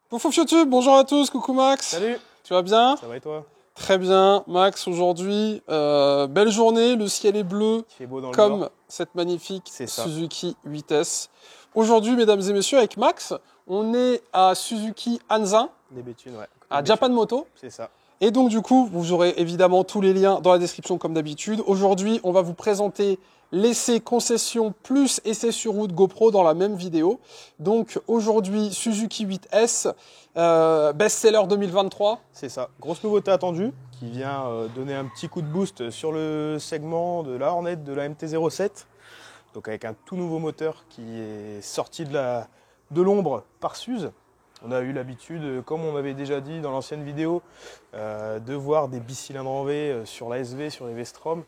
Coucou YouTube, bonjour à tous, coucou Max. Salut. Tu vas bien? Ça va et toi? Très bien, Max, aujourd'hui, belle journée, le ciel est bleu, Il fait beau dans le comme nord. cette magnifique C'est ça. Suzuki 8S. Aujourd'hui, mesdames et messieurs, avec Max, on est à Suzuki Hansa, Des Béthunes, ouais. à Japan Moto. C'est ça. Et donc du coup, vous aurez évidemment tous les liens dans la description comme d'habitude. Aujourd'hui, on va vous présenter l'essai concession plus essai sur route GoPro dans la même vidéo. Donc aujourd'hui, Suzuki 8S, best-seller 2023. C'est ça. Grosse nouveauté attendue qui vient donner un petit coup de boost sur le segment de la Hornet de la MT-07. Donc avec un tout nouveau moteur qui est sorti de l'ombre par Suze. On a eu l'habitude, comme on avait déjà dit dans l'ancienne vidéo, de voir des bicylindres en V sur la SV, sur les V-Strom.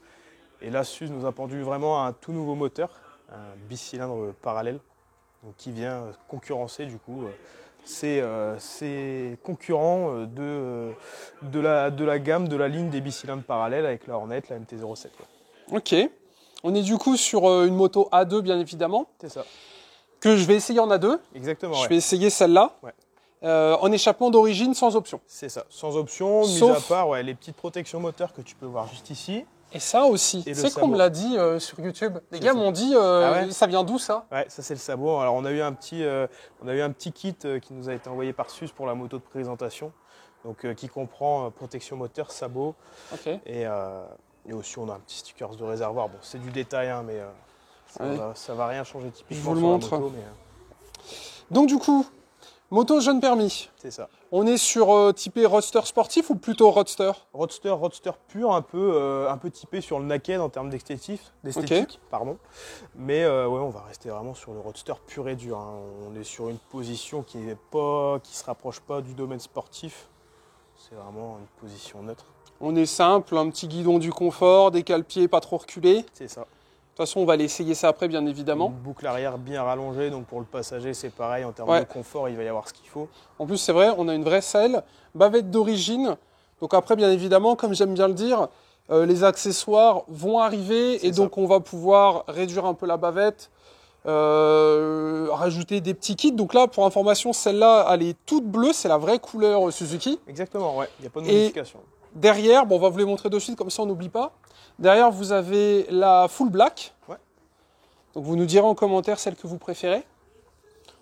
Et là, Suze nous a pendu vraiment un tout nouveau moteur, un bicylindre parallèle, donc qui vient concurrencer du coup ces concurrents de la gamme, de la ligne des bicylindres parallèles avec la Hornet, la MT-07. Ok. On est du coup sur une moto A2 bien évidemment, C'est ça. que je vais essayer en A2. Exactement. Je Ouais. vais essayer celle-là. Ouais. En échappement d'origine sans option. C'est ça. Sans option, mis Sauf- à part les petites protections moteurs que tu peux voir juste ici. Et ça aussi, Et le c'est qu'on sabot. me l'a dit sur YouTube. Les C'est gars ça. m'ont dit, ouais ça vient d'où ça? Ouais, ça c'est le sabot. Alors on a eu un petit kit qui nous a été envoyé par Suze pour la moto de présentation, donc qui comprend protection moteur, sabot Ok. et aussi on a un petit stickers de réservoir. Bon, c'est du détail, hein, mais Ouais. ça va rien changer typiquement Je vous le sur la montre. moto, mais Donc du coup, moto jeune permis. c'est ça. On est sur typé roadster sportif ou plutôt roadster? Roadster pur, un peu typé sur le naked en termes d'esthétique, pardon. Mais ouais, on va rester vraiment sur le roadster pur et dur, hein. On est sur une position qui se rapproche pas du domaine sportif. C'est vraiment une position neutre. On est simple, un petit guidon du confort, des cale-pieds pas trop reculés. C'est ça. De toute façon, on va aller essayer ça après, bien évidemment. Une boucle arrière bien rallongée, donc pour le passager, c'est pareil. En termes Ouais. de confort, il va y avoir ce qu'il faut. En plus, c'est vrai, on a une vraie selle, bavette d'origine. Donc après, bien évidemment, comme j'aime bien le dire, les accessoires vont arriver et C'est donc on va pouvoir réduire un peu la bavette, rajouter des petits kits. Donc là, pour information, celle-là, elle est toute bleue, c'est la vraie couleur Suzuki. Exactement, ouais. Il n'y a pas de Et- modification. Derrière, bon, on va vous les montrer de suite, comme ça on n'oublie pas. Derrière, vous avez la full black. Ouais. Donc vous nous direz en commentaire celle que vous préférez. Donc,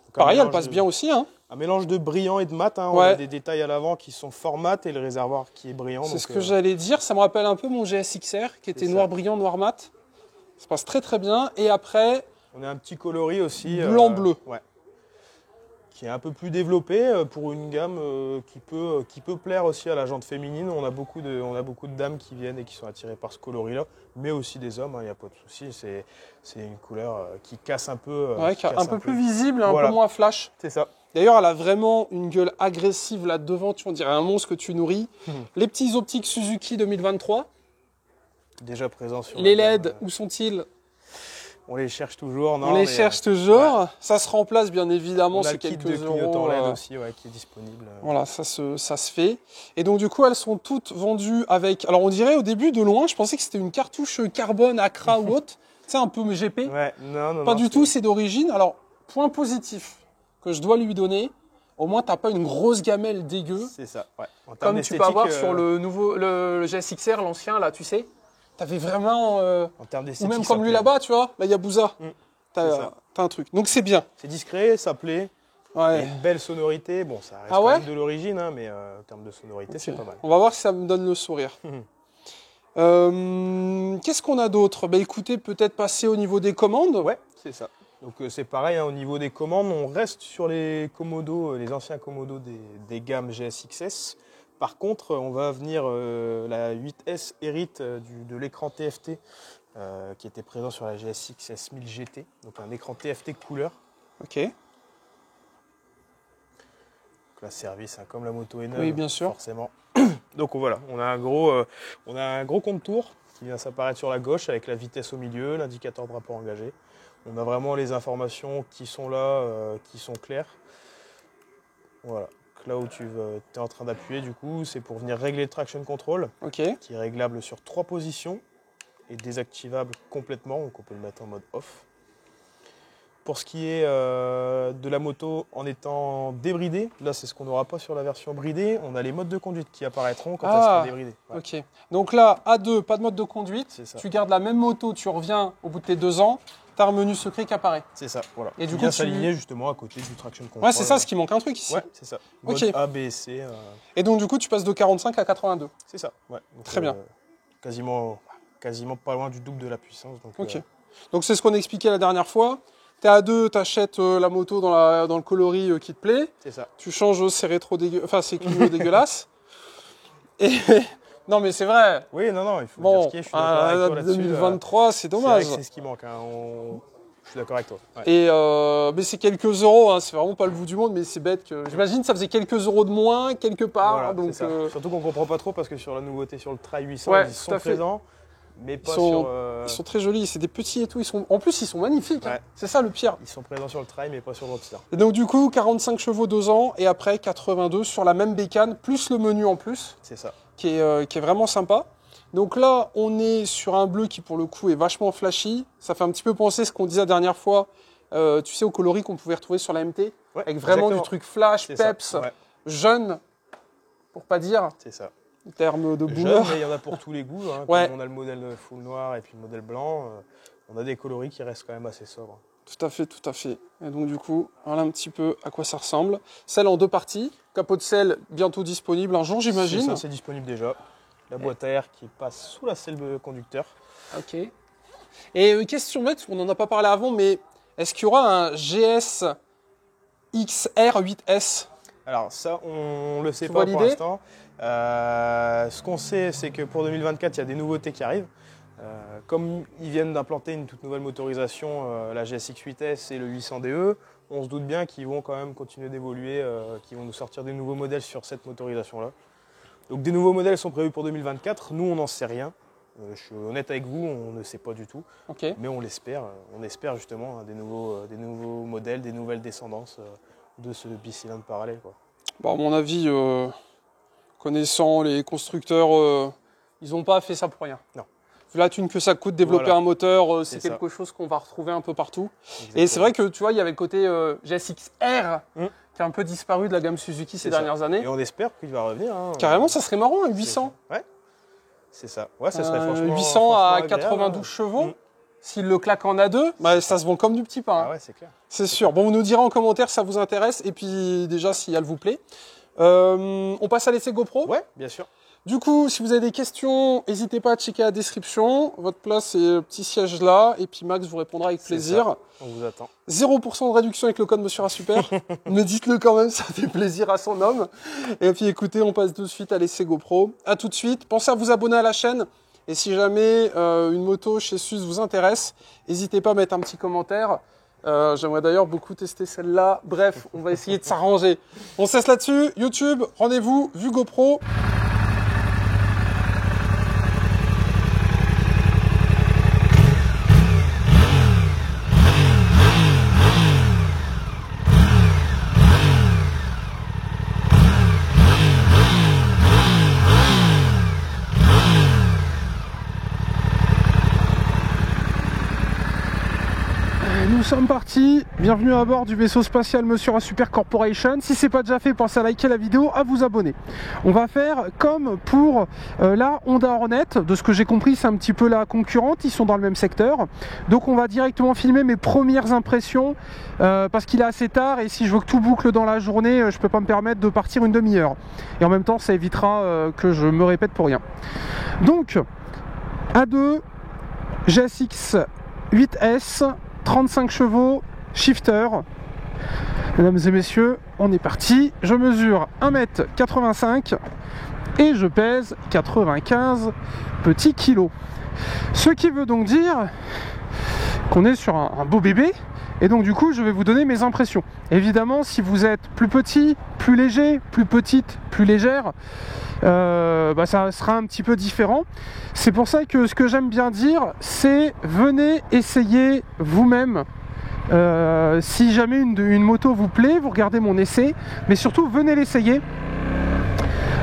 un Pareil, elle mélange passe de- bien aussi, hein. Un mélange de brillant et de mat, hein. On Ouais. a des détails à l'avant qui sont fort mat et le réservoir qui est brillant. C'est donc, ce que j'allais dire. Ça me rappelle un peu mon GSXR qui était ça. noir brillant, noir mat. Ça passe très très bien. Et après, On a un petit coloris aussi. Blanc-bleu. Ouais. Qui est un peu plus développé pour une gamme qui peut plaire aussi à la jante féminine. On a beaucoup de dames qui viennent et qui sont attirées par ce coloris-là, mais aussi des hommes, il n'y a pas de souci. C'est une couleur qui casse un peu. ouais, qui casse un peu plus visible, un Voilà. peu moins flash. C'est ça. D'ailleurs, elle a vraiment une gueule agressive là devant. Tu on dirait un monstre que tu nourris. Les petits optiques Suzuki 2023. Déjà présent sur Les la LED, gamme. où sont-ils? On les cherche toujours. Non, On les mais, cherche toujours. ouais. Ça se remplace bien évidemment. On a C'est le kit quelques de clignotant euros. LED aussi qui est disponible. Voilà, ça se fait. Et donc du coup, elles sont toutes vendues avec... Alors on dirait au début, de loin, je pensais que c'était une cartouche carbone Accra ou autre. C'est un peu GP. Ouais, non, Pas du tout, c'est d'origine. Alors, point positif que je dois lui donner, au moins t'as pas une grosse gamelle dégueu, C'est ça, ouais. En termes comme tu peux d'esthétique, avoir sur le nouveau, le GSXR, l'ancien là, tu sais. T'avais vraiment... En termes ou d'esthétique, même ça comme lui plaît. là-bas, tu vois, la Yabusa. Mm. C'est ça. T'as un truc. Donc c'est bien. C'est discret, ça plaît. Il y a Ouais. une belle sonorité. Bon, ça reste Ah ouais quand même de l'origine, hein, mais en termes de sonorité, c'est pas mal. On va voir si ça me donne le sourire. Qu'est-ce qu'on a d'autre? Bah écoutez, peut-être passer au niveau des commandes. Ouais, c'est ça. Donc c'est pareil, hein, au niveau des commandes, on reste sur les Komodo, les anciens Komodo des gammes GSXS. Par contre, on va venir la 8S hérite de l'écran TFT qui était présent sur la GSX 1000 GT. Donc un écran TFT couleur. Ok. Donc la service, hein, comme la moto est neuve, Oui, bien sûr. forcément. Donc voilà, on a un gros contour qui vient s'apparaître sur la gauche avec la vitesse au milieu, l'indicateur de rapport engagé. On a vraiment les informations qui sont là, qui sont claires. Voilà. Donc là où tu es en train d'appuyer, du coup, c'est pour venir régler le traction control, Ok. qui est réglable sur 3 positions et désactivable complètement, donc on peut le mettre en mode off. Pour ce qui est de la moto en étant débridée, là c'est ce qu'on n'aura pas sur la version bridée, on a les modes de conduite qui apparaîtront quand elle sera débridée. Ouais. Ok. Donc là, A2, pas de mode de conduite, Ça. tu gardes la même moto, tu reviens au bout de tes 2 ans, tu as un menu secret qui apparaît. C'est ça, voilà. Et du coup, coup, s'aligner justement à côté du traction control. Ouais, c'est ça, ce qui manque un truc ici. Ouais, c'est ça. Mode Ok. A, B, C. Et donc du coup, tu passes de 45 à 82. C'est ça, ouais. Donc, Très bien. Quasiment pas loin du double de la puissance. Donc, Ok. Donc c'est ce qu'on expliquait la dernière fois. T'es à 2, t'achètes la moto dans le coloris qui te plaît. c'est ça. Tu changes ces clignot dégueulasses. Et non mais c'est vrai. Oui, non, il faut Bon, dire ce qui est, je suis d'accord avec toi là-dessus. 2023, c'est dommage. C'est ce qui manque. Hein. Je suis d'accord avec toi. Ouais. Et mais c'est quelques euros, hein, c'est vraiment pas le bout du monde, mais c'est bête que. J'imagine ça faisait quelques euros de moins quelque part. Voilà, donc c'est ça. Surtout qu'on comprend pas trop parce que sur la nouveauté, sur le Trail 800, Ouais, ils tout sont à fait. présents, mais pas Ils sont très jolis, c'est des petits et tout. En plus, ils sont magnifiques. Ouais. Hein. C'est ça le pire. Ils sont présents sur le Trail, mais pas sur le Roadster. Et donc du coup, 45 chevaux 2 ans et après 82 sur la même bécane, plus le menu en plus, C'est ça. qui est vraiment sympa. Donc là, on est sur un bleu qui pour le coup est vachement flashy. Ça fait un petit peu penser ce qu'on disait la dernière fois, tu sais, au coloris qu'on pouvait retrouver sur la MT, Ouais, avec vraiment exactement. du truc flash, C'est peps, ça. Ouais, jeune, pour pas dire, c'est ça. en termes de Jeune, boomer. mais il y en a pour tous les goûts. Hein. Ouais. Comme on a le modèle full noir et puis le modèle blanc, on a des coloris qui restent quand même assez sobres. Tout à fait, tout à fait. Et donc du coup, voilà un petit peu à quoi ça ressemble. Selle en 2 parties, capot de selle bientôt disponible un jour, C'est j'imagine. ça, c'est disponible déjà. La boîte à air qui passe sous la selle de conducteur. Ok. Et question bête, on n'en a pas parlé avant, mais est-ce qu'il y aura un GS XR 8S? Alors ça, on le sait Tu pas vois pour l'idée l'instant. Ce qu'on sait, c'est que pour 2024, il y a des nouveautés qui arrivent. Comme ils viennent d'implanter une toute nouvelle motorisation, la GSX 8S et le 800DE, on se doute bien qu'ils vont quand même continuer d'évoluer, qu'ils vont nous sortir des nouveaux modèles sur cette motorisation-là. Donc des nouveaux modèles sont prévus pour 2024. Nous, on n'en sait rien. Je suis honnête avec vous, on ne sait pas du tout. Ok. Mais on l'espère. On espère justement des nouveaux modèles, des nouvelles descendances de ce bicylindre parallèle, quoi. Bon, à mon avis, connaissant les constructeurs, ils n'ont pas fait ça pour rien. Non. Vu la thune que ça coûte, développer Voilà. un moteur, c'est C'est quelque chose qu'on va retrouver un peu partout. Exactement. Et c'est vrai que tu vois, il y avait le côté GSX-R Mm. qui a un peu disparu de la gamme Suzuki ces C'est ça. dernières années. Et on espère qu'il va revenir. Hein. Carrément, ça serait marrant, un 800. Ouais. C'est ça. Ouais, ça serait franchement. 800 à franchement agréable. 92 chevaux. Mm. S'il le claque en A2, bah, ça se vend comme du petit pain. hein. Ah ouais, c'est clair. C'est sûr. Bon, vous nous direz en commentaire si ça vous intéresse et puis déjà si elle vous plaît. On passe à l'essai GoPro. Ouais, bien sûr. Du coup, si vous avez des questions, n'hésitez pas à checker la description. Votre place est le petit siège là et puis Max vous répondra avec C'est plaisir. ça. On vous attend. 0% de réduction avec le code Monsieur Super. Mais dites-le quand même, ça fait plaisir à son homme. Et puis écoutez, on passe de suite à l'essai GoPro. À tout de suite. Pensez à vous abonner à la chaîne. Et si jamais une moto chez SUS vous intéresse, n'hésitez pas à mettre un petit commentaire. J'aimerais d'ailleurs beaucoup tester celle-là. Bref, on va essayer de s'arranger. On cesse là-dessus. YouTube, rendez-vous, vue GoPro. Nous sommes partis, bienvenue à bord du vaisseau spatial Monsieur Super Corporation. Si ce n'est pas déjà fait, pensez à liker la vidéo, à vous abonner. On va faire comme pour la Honda Hornet, de ce que j'ai compris c'est un petit peu la concurrente, ils sont dans le même secteur. Donc on va directement filmer mes premières impressions parce qu'il est assez tard et si je veux que tout boucle dans la journée, je ne peux pas me permettre de partir une demi-heure. Et en même temps ça évitera que je me répète pour rien. Donc A2, GSX 8S, 35 chevaux, shifter. Mesdames et messieurs, on est parti. Je mesure 1m85 et je pèse 95 petits kilos. Ce qui veut donc dire qu'on est sur un beau bébé. Et donc du coup, je vais vous donner mes impressions. Évidemment, si vous êtes plus petit, plus léger, plus petite, plus légère, ça sera un petit peu différent. C'est pour ça que ce que j'aime bien dire, c'est venez essayer vous-même. Si jamais une moto vous plaît, vous regardez mon essai, mais surtout venez l'essayer.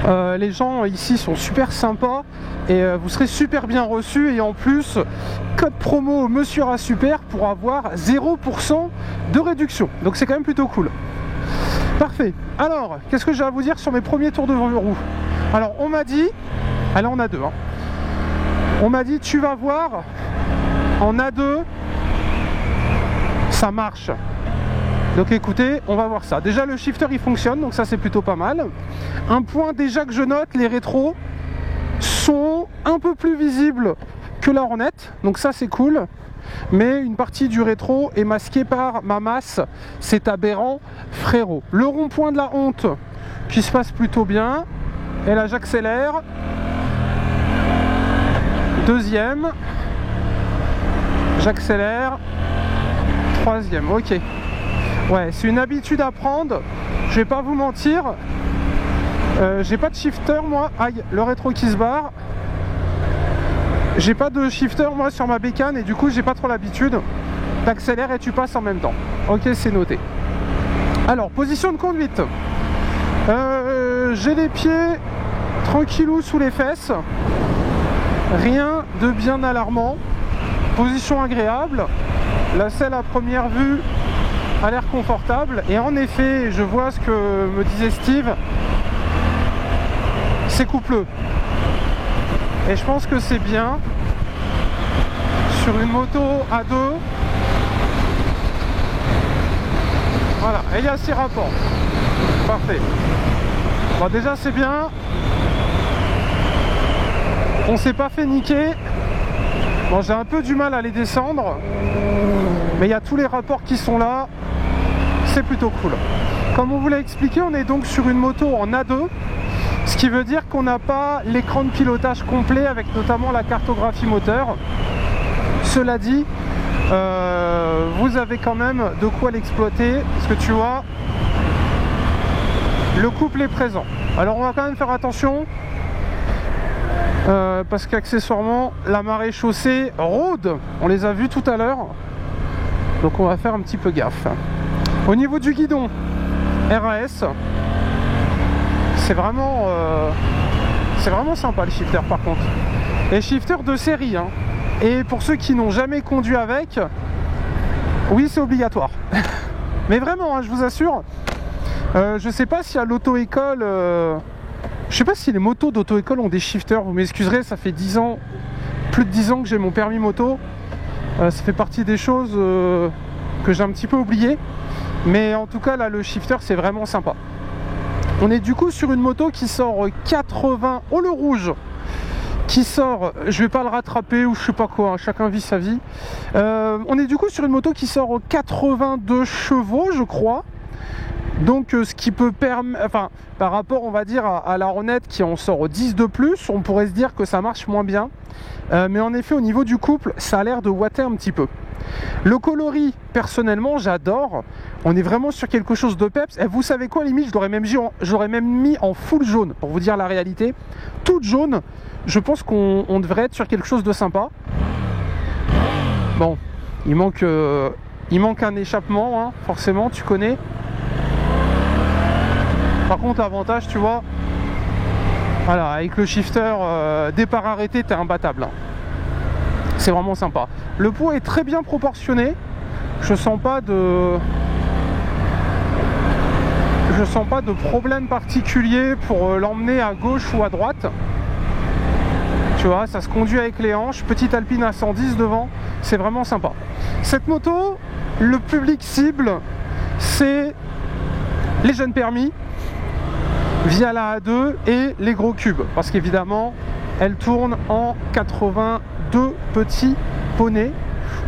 Les gens ici sont super sympas et vous serez super bien reçu. Et en plus, code promo Monsieur Rasuper pour avoir 0% de réduction. Donc c'est quand même plutôt cool. Parfait. Alors, qu'est-ce que j'ai à vous dire sur mes premiers tours de roue? Alors, on m'a dit, là on a deux, hein. On m'a dit, tu vas voir, en A2, ça marche. Donc écoutez, on va voir ça. Déjà, le shifter, il fonctionne, donc ça, c'est plutôt pas mal. Un point déjà que je note, les rétros sont un peu plus visibles que la Hornet, donc ça, c'est cool. Mais une partie du rétro est masquée par ma masse, c'est aberrant, frérot. Le rond-point de la honte qui se passe plutôt bien. Et là, j'accélère. Deuxième. J'accélère. Troisième, ok. Ouais, c'est une habitude à prendre. Je vais pas vous mentir. J'ai pas de shifter, moi. Aïe, le rétro qui se barre. J'ai pas de shifter moi sur ma bécane et du coup j'ai pas trop l'habitude. T'accélères et tu passes en même temps. Ok, c'est noté. Alors, position de conduite. J'ai les pieds tranquillou sous les fesses. Rien de bien alarmant. Position agréable. La selle à première vue a l'air confortable. Et en effet, je vois ce que me disait Steve. C'est coupleux. Et je pense que c'est bien sur une moto à deux. Voilà, et il y a 6 rapports. Parfait. Bon, déjà c'est bien. On s'est pas fait niquer. Bon, j'ai un peu du mal à les descendre. Mais il y a tous les rapports qui sont là. C'est plutôt cool. Comme on vous l'a expliqué, on est donc sur une moto en A2. Ce qui veut dire qu'on n'a pas l'écran de pilotage complet avec notamment la cartographie moteur. Cela dit, vous avez quand même de quoi l'exploiter parce que tu vois, le couple est présent. Alors on va quand même faire attention parce qu'accessoirement la marée chaussée rôde. On les a vus tout à l'heure. Donc on va faire un petit peu gaffe. Au niveau du guidon, RAS. C'est vraiment sympa le shifter par contre. Et shifter de série hein. Et pour ceux qui n'ont jamais conduit avec, oui c'est obligatoire. Mais vraiment hein, je vous assure. Je sais pas si à l'auto-école je sais pas si les motos d'auto-école ont des shifters. Vous m'excuserez, ça fait 10 ans, plus de 10 ans que j'ai mon permis moto. Ça fait partie des choses que j'ai un petit peu oublié. Mais en tout cas là le shifter c'est vraiment sympa. On est du coup sur une moto qui sort 80... Oh le rouge qui sort, je vais pas le rattraper ou je sais pas quoi, hein, chacun vit sa vie. On est du coup sur une moto qui sort 82 chevaux je crois. Donc ce qui peut permettre, enfin par rapport on va dire à la Hornet qui en sort 10 de plus, on pourrait se dire que ça marche moins bien. Mais en effet au niveau du couple, ça a l'air de ouater un petit peu. Le coloris, personnellement, j'adore. On est vraiment sur quelque chose de peps. Et vous savez quoi, limite, j'aurais même mis en full jaune, pour vous dire la réalité. Toute jaune, je pense qu'on devrait être sur quelque chose de sympa. Bon, il manque un échappement, hein, forcément, tu connais. Par contre, l'avantage, tu vois, voilà, avec le shifter, départ arrêté, t'es imbattable. Hein. C'est vraiment sympa. Le poids est très bien proportionné. Je sens pas de problème particulier pour l'emmener à gauche ou à droite. Tu vois, ça se conduit avec les hanches. Petite Alpine à 110 devant. C'est vraiment sympa. Cette moto, le public cible, c'est les jeunes permis via la A2 et les gros cubes. Parce qu'évidemment, elle tourne en 82 petits poneys.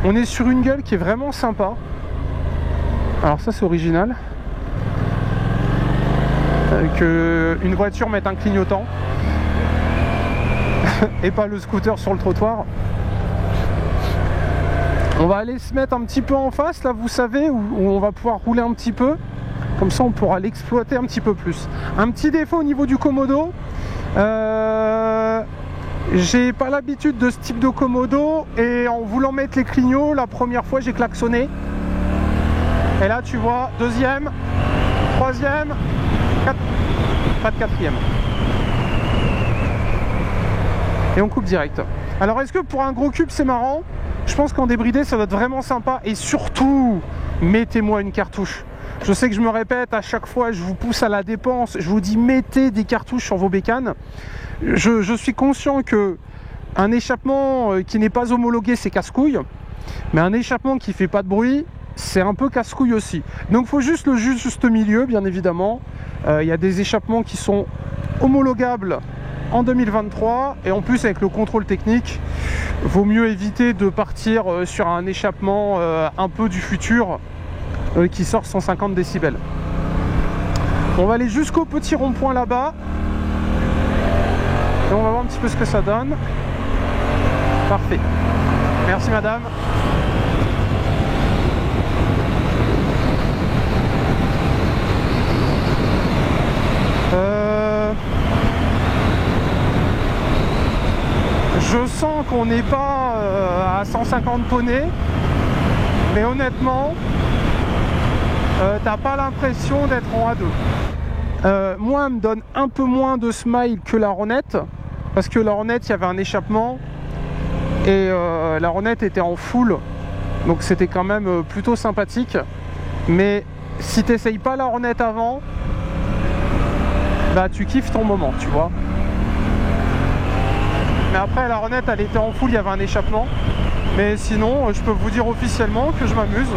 On est sur une gueule qui est vraiment sympa. Alors ça c'est original. Que une voiture mette un clignotant et pas le scooter sur le trottoir. On va aller se mettre un petit peu en face là, vous savez, où on va pouvoir rouler un petit peu. Comme ça on pourra l'exploiter un petit peu plus. Un petit défaut au niveau du commodo. J'ai pas l'habitude de ce type de commodo et en voulant mettre les clignots, la première fois j'ai klaxonné. Et là tu vois, deuxième, troisième, pas de quatrième. Et on coupe direct. Alors est-ce que pour un gros cube c'est marrant? Je pense qu'en débridé ça doit être vraiment sympa. Et surtout, mettez-moi une cartouche. Je sais que je me répète à chaque fois, je vous pousse à la dépense. Je vous dis mettez des cartouches sur vos bécanes. Je suis conscient que un échappement qui n'est pas homologué c'est casse-couille. Mais un échappement qui fait pas de bruit, c'est un peu casse-couille aussi. Donc il faut juste le juste milieu, bien évidemment. Il y a des échappements qui sont homologables en 2023 et en plus avec le contrôle technique, vaut mieux éviter de partir sur un échappement un peu du futur qui sort 150 décibels. On va aller jusqu'au petit rond-point là-bas et on va voir un petit peu ce que ça donne. Parfait. Merci madame. Je sens qu'on n'est pas à 150 poneys, mais honnêtement, t'as pas l'impression d'être en A2. Moi, elle me donne un peu moins de smile que la Hornet, parce que la Hornet, il y avait un échappement, et la Hornet était en full, donc c'était quand même plutôt sympathique. Mais si t'essayes pas la Hornet avant, bah tu kiffes ton moment, tu vois. Mais après la Hornet elle était en full, il y avait un échappement. Mais sinon je peux vous dire officiellement que je m'amuse.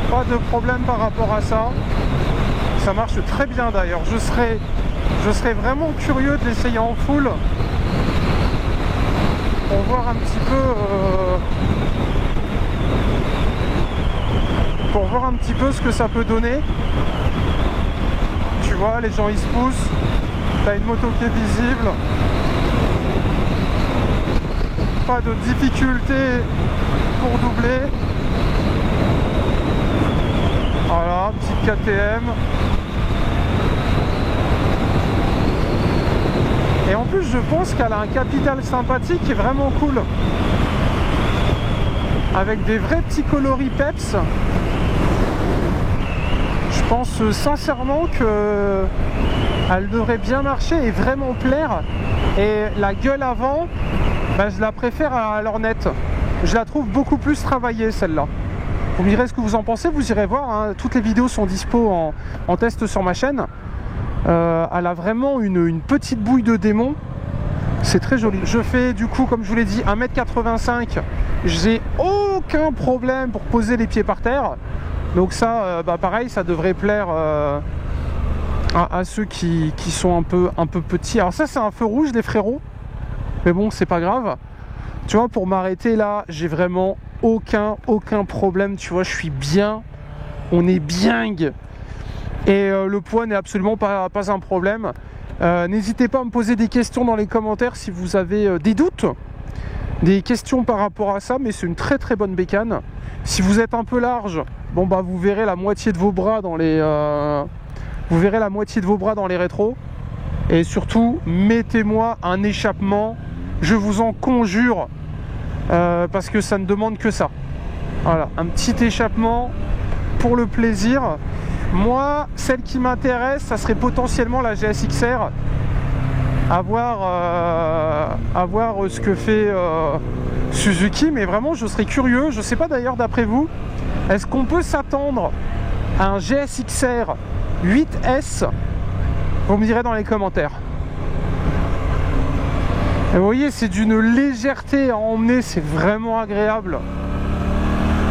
Pas de problème par rapport à ça. Ça marche très bien d'ailleurs. Je serais vraiment curieux de l'essayer en full. Pour voir un petit peu pour voir un petit peu ce que ça peut donner. Tu vois, les gens ils se poussent. T'as une moto qui est visible. Pas de difficulté pour doubler. Voilà, petite KTM. Et en plus je pense qu'elle a un capital sympathique qui est vraiment cool. Avec des vrais petits coloris peps. Je pense sincèrement que elle devrait bien marcher et vraiment plaire. Et la gueule avant, bah, je la préfère à l'Hornet. Je la trouve beaucoup plus travaillée celle-là. Vous me direz ce que vous en pensez, vous irez voir, hein. Toutes les vidéos sont dispo en test sur ma chaîne. Elle a vraiment une petite bouille de démon. C'est très joli. Je fais du coup, comme je vous l'ai dit, 1m85. J'ai aucun problème pour poser les pieds par terre. Donc ça, bah pareil, ça devrait plaire à ceux qui sont un peu petits. Alors ça, c'est un feu rouge, les frérots. Mais bon, c'est pas grave. Tu vois, pour m'arrêter là, j'ai vraiment aucun problème. Tu vois, je suis bien. On est bien. Et le poids n'est absolument pas un problème. N'hésitez pas à me poser des questions dans les commentaires si vous avez des doutes. Des questions par rapport à ça. Mais c'est une très bonne bécane. Si vous êtes un peu large, bon bah vous verrez la moitié de vos bras dans les rétros. Et surtout, mettez-moi un échappement, je vous en conjure, parce que ça ne demande que ça. Voilà, un petit échappement pour le plaisir. Moi, celle qui m'intéresse, ça serait potentiellement la GSXR. À voir ce que fait Suzuki, mais vraiment je serais curieux. Je sais pas d'ailleurs d'après vous, est-ce qu'on peut s'attendre à un GSXR 8S? Vous me direz dans les commentaires. Et vous voyez, c'est d'une légèreté à emmener, c'est vraiment agréable.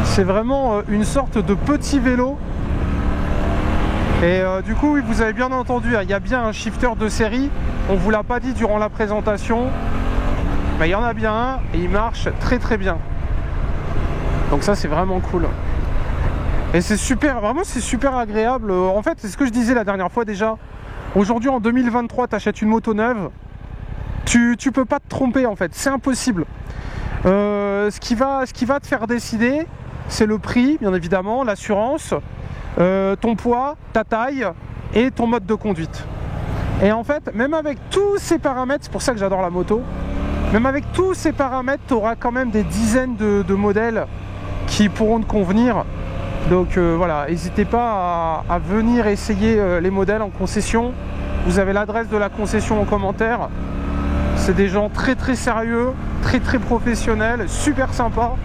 C'est vraiment une sorte de petit vélo. Et du coup, oui, vous avez bien entendu, il y a bien un shifter de série. On vous l'a pas dit durant la présentation, mais il y en a bien un et il marche très bien. Donc ça, c'est vraiment cool. Et c'est super, vraiment c'est super agréable. En fait, c'est ce que je disais la dernière fois déjà. Aujourd'hui, en 2023, tu achètes une moto neuve, tu peux pas te tromper en fait, c'est impossible. Ce qui va te faire décider, c'est le prix, bien évidemment, l'assurance, ton poids, ta taille et ton mode de conduite. Et en fait, même avec tous ces paramètres, c'est pour ça que j'adore la moto, même avec tous ces paramètres, tu auras quand même des dizaines de modèles qui pourront te convenir. Donc voilà, n'hésitez pas à venir essayer les modèles en concession. Vous avez l'adresse de la concession en commentaire. C'est des gens très très sérieux, très professionnels, super sympas.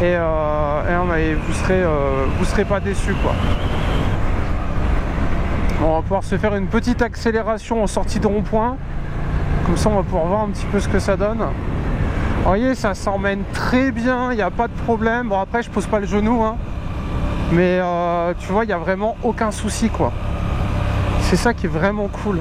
Et vous serez pas déçus, quoi. Bon, on va pouvoir se faire une petite accélération en sortie de rond-point. Comme ça, on va pouvoir voir un petit peu ce que ça donne. Vous voyez, ça s'emmène très bien, il n'y a pas de problème. Bon, après, je pose pas le genou, hein. Mais tu vois, il n'y a vraiment aucun souci, quoi. C'est ça qui est vraiment cool.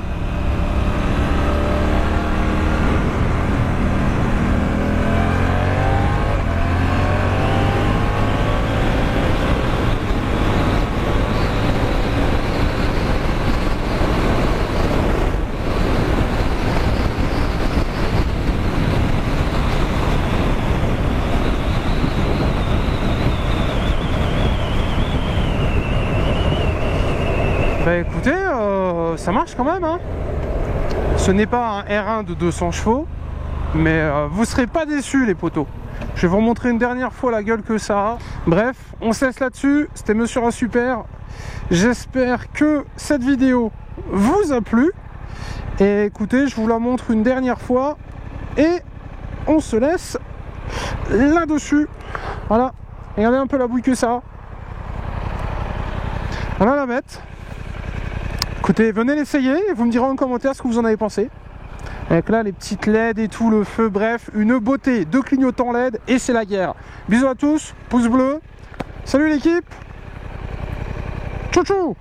Bah écoutez, ça marche quand même, hein. Ce n'est pas un R1 de 200 chevaux, mais vous serez pas déçus, les potos. Je vais vous remontrer une dernière fois la gueule que ça a. Bref, on se laisse là-dessus. C'était Monsieur A Super. J'espère que cette vidéo vous a plu. Et écoutez, je vous la montre une dernière fois. Et on se laisse là-dessus. Voilà. Regardez un peu la bouille que ça a. Voilà la bête. Écoutez, venez l'essayer et vous me direz en commentaire ce que vous en avez pensé. Avec là les petites LED et tout, le feu, bref, une beauté, 2 clignotants LED et c'est la guerre. Bisous à tous, pouce bleu. Salut l'équipe. Ciao ciao.